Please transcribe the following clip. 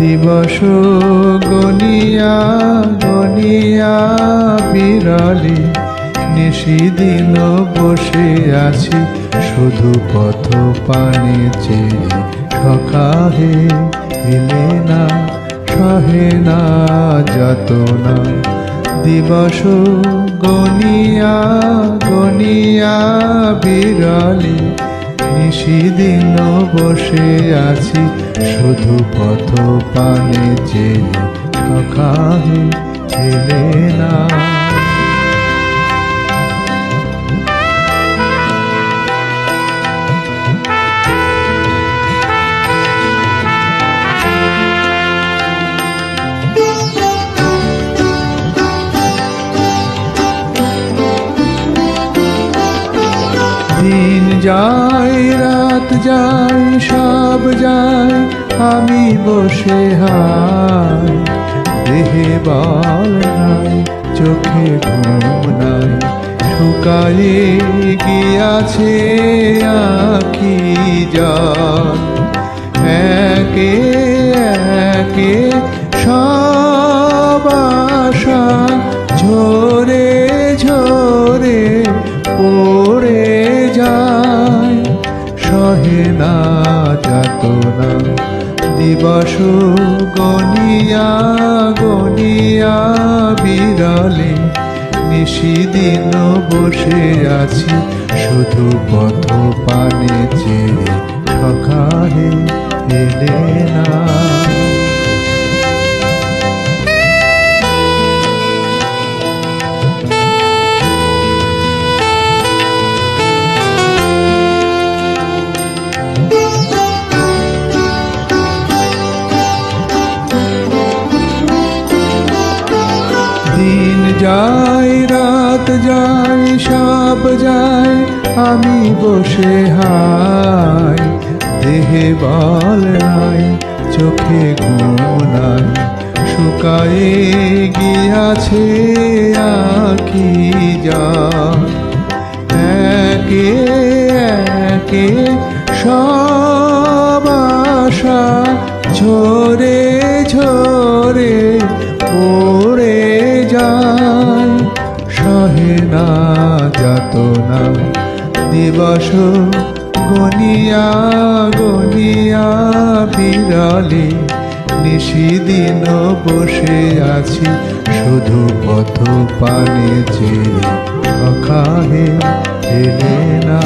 দিবস গনিয়া গনিয়া বিরলে নিশিদিন বসে আছি শুধু পথ পানে চেয়ে সকাহে এলে না সহে না যাতনা দিবস গনিয়া গনিয়া বিরলে নিশিদিন বসে আছি শুধু পথ পানে চেয়ে সকাহে এলে না। দিন যায় রাত যায় সব যায় আমি বসে হাই দেহে বল নাই চোখে ঘুম নাই শুকায়ে গিয়াছে আখি জল একে একে সব আশা ঝরে ঝরে পড়ে যায় সহে না যাতনা দিবস গনিয়া গনিয়া বিরলে নিশিদিন বসে আছি শুধু পথ পানে চেয়ে সকাহে এলে না। দিন যায় রাত যায় সব যায় আমি বসে হাই দেহে বল নাই চোখে ঘুম নাই শুকায়ে গিয়াছে আখি জল একে একে সব আশা ঝরে ঝরে পড়ে যায় সহে না যাতনা দিবস গনিয়া গনিয়া বিরলে নিশিদিন বসে আছি শুধু পথ পানে চেয়ে সকাহে এলে না।